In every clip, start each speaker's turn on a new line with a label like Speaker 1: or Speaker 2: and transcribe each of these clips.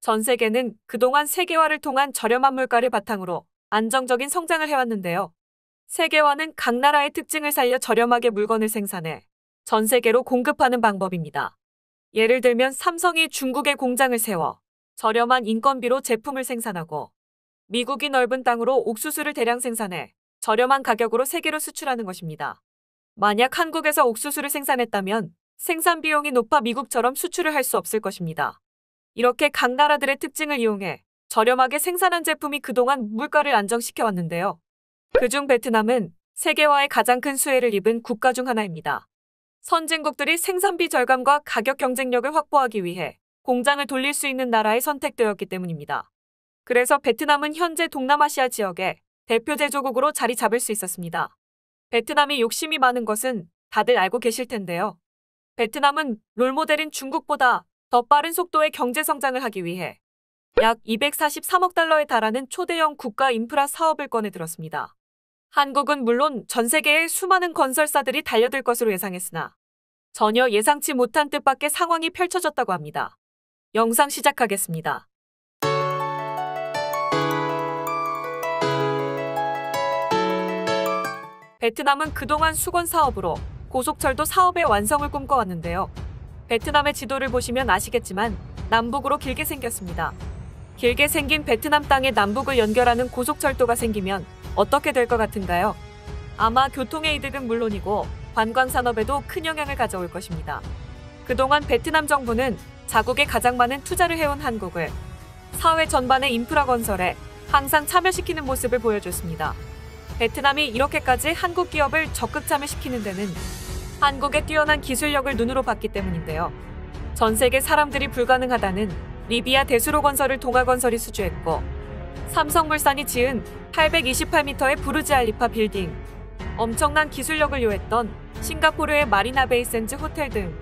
Speaker 1: 전 세계는 그동안 세계화를 통한 저렴한 물가를 바탕으로 안정적인 성장을 해왔는데요. 세계화는 각 나라의 특징을 살려 저렴하게 물건을 생산해 전 세계로 공급하는 방법입니다. 예를 들면 삼성이 중국에 공장을 세워 저렴한 인건비로 제품을 생산하고 미국이 넓은 땅으로 옥수수를 대량 생산해 저렴한 가격으로 세계로 수출하는 것입니다. 만약 한국에서 옥수수를 생산했다면 생산 비용이 높아 미국처럼 수출을 할 수 없을 것입니다. 이렇게 각 나라들의 특징을 이용해 저렴하게 생산한 제품이 그동안 물가를 안정시켜 왔는데요. 그중 베트남은 세계화에 가장 큰 수혜를 입은 국가 중 하나입니다. 선진국들이 생산비 절감과 가격 경쟁력을 확보하기 위해 공장을 돌릴 수 있는 나라에 선택되었기 때문입니다. 그래서 베트남은 현재 동남아시아 지역의 대표 제조국으로 자리 잡을 수 있었습니다. 베트남이 욕심이 많은 것은 다들 알고 계실 텐데요. 베트남은 롤모델인 중국보다 더 빠른 속도의 경제 성장을 하기 위해 약 243억 달러에 달하는 초대형 국가 인프라 사업을 꺼내 들었습니다. 한국은 물론 전 세계의 수많은 건설사들이 달려들 것으로 예상했으나 전혀 예상치 못한 뜻밖의 상황이 펼쳐졌다고 합니다. 영상 시작하겠습니다. 베트남은 그동안 수건 사업으로 고속철도 사업의 완성을 꿈꿔왔는데요. 베트남의 지도를 보시면 아시겠지만 남북으로 길게 생겼습니다. 길게 생긴 베트남 땅의 남북을 연결하는 고속철도가 생기면 어떻게 될 것 같은가요? 아마 교통의 이득은 물론이고 관광산업에도 큰 영향을 가져올 것입니다. 그동안 베트남 정부는 자국에 가장 많은 투자를 해온 한국을 사회 전반의 인프라 건설에 항상 참여시키는 모습을 보여줬습니다. 베트남이 이렇게까지 한국 기업을 적극 참여시키는 데는 한국의 뛰어난 기술력을 눈으로 봤기 때문인데요. 전 세계 사람들이 불가능하다는 리비아 대수로 건설을 동아건설이 수주했고 삼성물산이 지은 828m의 부르즈 알리파 빌딩, 엄청난 기술력을 요했던 싱가포르의 마리나 베이 샌즈 호텔 등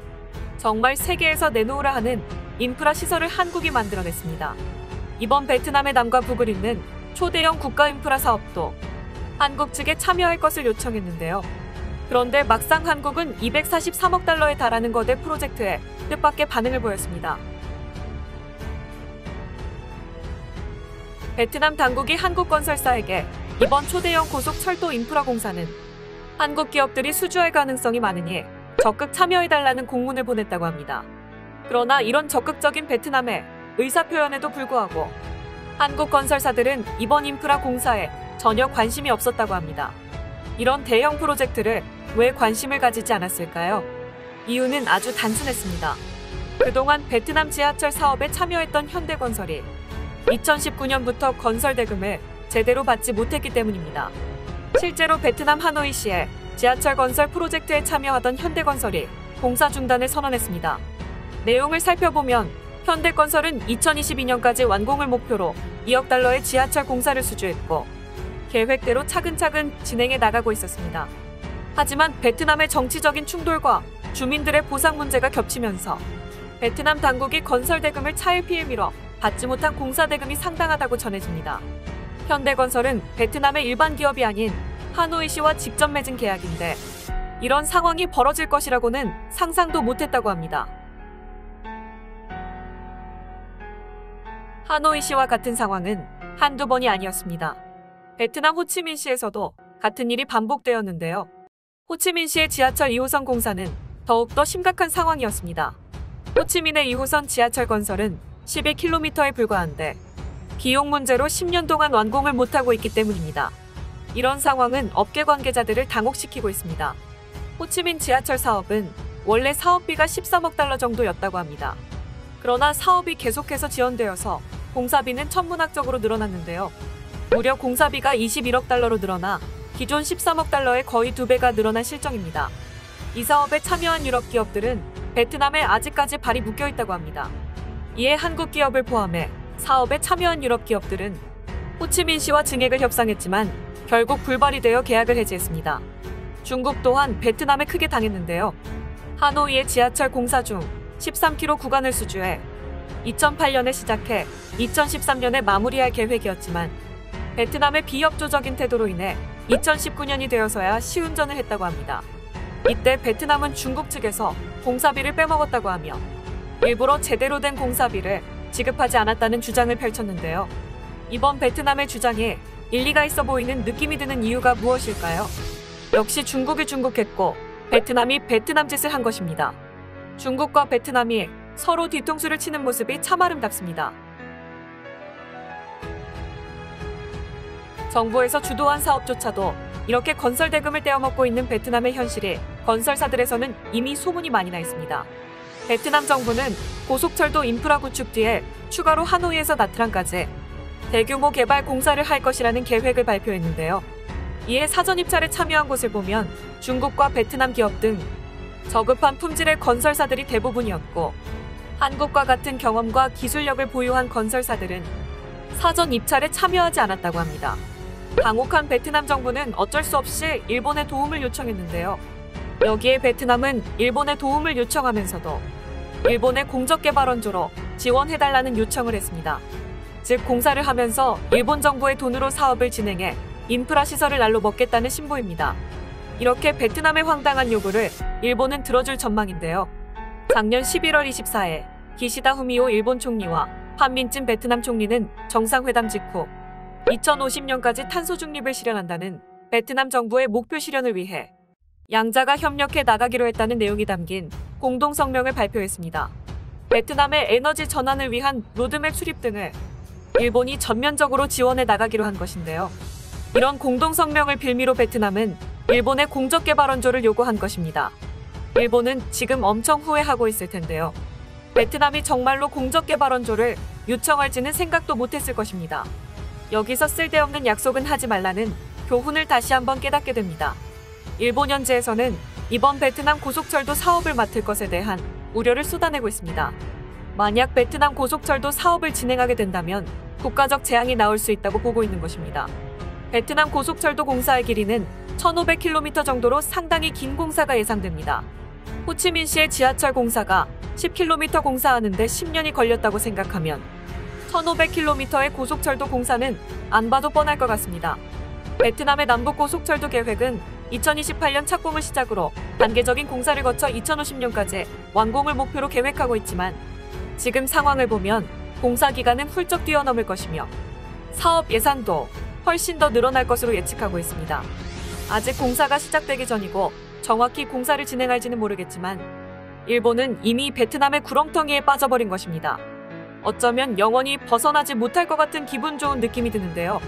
Speaker 1: 정말 세계에서 내놓으라 하는 인프라 시설을 한국이 만들어냈습니다. 이번 베트남의 남과 북을 잇는 초대형 국가 인프라 사업도 한국 측에 참여할 것을 요청했는데요. 그런데 막상 한국은 243억 달러에 달하는 거대 프로젝트에 뜻밖의 반응을 보였습니다. 베트남 당국이 한국 건설사에게 이번 초대형 고속철도 인프라 공사는 한국 기업들이 수주할 가능성이 많으니 적극 참여해달라는 공문을 보냈다고 합니다. 그러나 이런 적극적인 베트남의 의사표현에도 불구하고 한국 건설사들은 이번 인프라 공사에 전혀 관심이 없었다고 합니다. 이런 대형 프로젝트를 왜 관심을 가지지 않았을까요? 이유는 아주 단순했습니다. 그동안 베트남 지하철 사업에 참여했던 현대건설이 2019년부터 건설 대금을 제대로 받지 못했기 때문입니다. 실제로 베트남 하노이시에 지하철 건설 프로젝트에 참여하던 현대건설이 공사 중단을 선언했습니다. 내용을 살펴보면 현대건설은 2022년까지 완공을 목표로 2억 달러의 지하철 공사를 수주했고 계획대로 차근차근 진행해 나가고 있었습니다. 하지만 베트남의 정치적인 충돌과 주민들의 보상 문제가 겹치면서 베트남 당국이 건설 대금을 차일피일 미뤄 받지 못한 공사 대금이 상당하다고 전해집니다. 현대건설은 베트남의 일반 기업이 아닌 하노이시와 직접 맺은 계약인데 이런 상황이 벌어질 것이라고는 상상도 못했다고 합니다. 하노이시와 같은 상황은 한두 번이 아니었습니다. 베트남 호치민시에서도 같은 일이 반복되었는데요. 호치민시의 지하철 2호선 공사는 더욱더 심각한 상황이었습니다. 호치민의 2호선 지하철 건설은 11km에 불과한데 비용 문제로 10년 동안 완공을 못하고 있기 때문입니다. 이런 상황은 업계 관계자들을 당혹시키고 있습니다. 호치민 지하철 사업은 원래 사업비가 13억 달러 정도였다고 합니다. 그러나 사업이 계속해서 지연되어서 공사비는 천문학적으로 늘어났는데요. 무려 공사비가 21억 달러로 늘어나 기존 13억 달러의 거의 2배가 늘어난 실정입니다. 이 사업에 참여한 유럽 기업들은 베트남에 아직까지 발이 묶여있다고 합니다. 이에 한국 기업을 포함해 사업에 참여한 유럽 기업들은 호치민시와 증액을 협상했지만 결국 불발이 되어 계약을 해지했습니다. 중국 또한 베트남에 크게 당했는데요. 하노이의 지하철 공사 중 13km 구간을 수주해 2008년에 시작해 2013년에 마무리할 계획이었지만 베트남의 비협조적인 태도로 인해 2019년이 되어서야 시운전을 했다고 합니다. 이때 베트남은 중국 측에서 공사비를 빼먹었다고 하며 일부러 제대로 된 공사비를 지급하지 않았다는 주장을 펼쳤는데요. 이번 베트남의 주장에 일리가 있어 보이는 느낌이 드는 이유가 무엇일까요? 역시 중국이 중국했고 베트남이 베트남 짓을 한 것입니다. 중국과 베트남이 서로 뒤통수를 치는 모습이 참 아름답습니다. 정부에서 주도한 사업조차도 이렇게 건설 대금을 떼어먹고 있는 베트남의 현실이 건설사들에서는 이미 소문이 많이 나 있습니다. 베트남 정부는 고속철도 인프라 구축 뒤에 추가로 하노이에서 나트랑까지 대규모 개발 공사를 할 것이라는 계획을 발표했는데요. 이에 사전 입찰에 참여한 곳을 보면 중국과 베트남 기업 등 저급한 품질의 건설사들이 대부분이었고, 한국과 같은 경험과 기술력을 보유한 건설사들은 사전 입찰에 참여하지 않았다고 합니다. 당혹한 베트남 정부는 어쩔 수 없이 일본의 도움을 요청했는데요. 여기에 베트남은 일본의 도움을 요청하면서도 일본의 공적개발원조로 지원해달라는 요청을 했습니다. 즉 공사를 하면서 일본 정부의 돈으로 사업을 진행해 인프라 시설을 날로 먹겠다는 신보입니다. 이렇게 베트남의 황당한 요구를 일본은 들어줄 전망인데요. 작년 11월 24일 기시다 후미오 일본 총리와 판민진 베트남 총리는 정상회담 직후 2050년까지 탄소 중립을 실현한다는 베트남 정부의 목표 실현을 위해 양자가 협력해 나가기로 했다는 내용이 담긴 공동성명을 발표했습니다. 베트남의 에너지 전환을 위한 로드맵 수립 등을 일본이 전면적으로 지원해 나가기로 한 것인데요. 이런 공동성명을 빌미로 베트남은 일본의 공적개발원조를 요구한 것입니다. 일본은 지금 엄청 후회하고 있을 텐데요. 베트남이 정말로 공적개발원조를 요청할지는 생각도 못했을 것입니다. 여기서 쓸데없는 약속은 하지 말라는 교훈을 다시 한번 깨닫게 됩니다. 일본 현지에서는 이번 베트남 고속철도 사업을 맡을 것에 대한 우려를 쏟아내고 있습니다. 만약 베트남 고속철도 사업을 진행하게 된다면 국가적 재앙이 나올 수 있다고 보고 있는 것입니다. 베트남 고속철도 공사의 길이는 1,500km 정도로 상당히 긴 공사가 예상됩니다. 호치민시의 지하철 공사가 10km 공사하는데 10년이 걸렸다고 생각하면 1,500km의 고속철도 공사는 안 봐도 뻔할 것 같습니다. 베트남의 남북 고속철도 계획은 2028년 착공을 시작으로 단계적인 공사를 거쳐 2050년까지 완공을 목표로 계획하고 있지만 지금 상황을 보면 공사 기간은 훌쩍 뛰어넘을 것이며 사업 예산도 훨씬 더 늘어날 것으로 예측하고 있습니다. 아직 공사가 시작되기 전이고 정확히 공사를 진행할지는 모르겠지만 일본은 이미 베트남의 구렁텅이에 빠져버린 것입니다. 어쩌면 영원히 벗어나지 못할 것 같은 기분 좋은 느낌이 드는데요.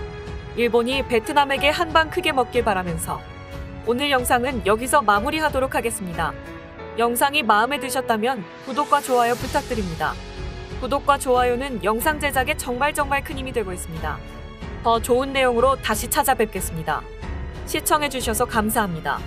Speaker 1: 일본이 베트남에게 한 방 크게 먹길 바라면서 오늘 영상은 여기서 마무리하도록 하겠습니다. 영상이 마음에 드셨다면 구독과 좋아요 부탁드립니다. 구독과 좋아요는 영상 제작에 정말 큰 힘이 되고 있습니다. 더 좋은 내용으로 다시 찾아뵙겠습니다. 시청해주셔서 감사합니다.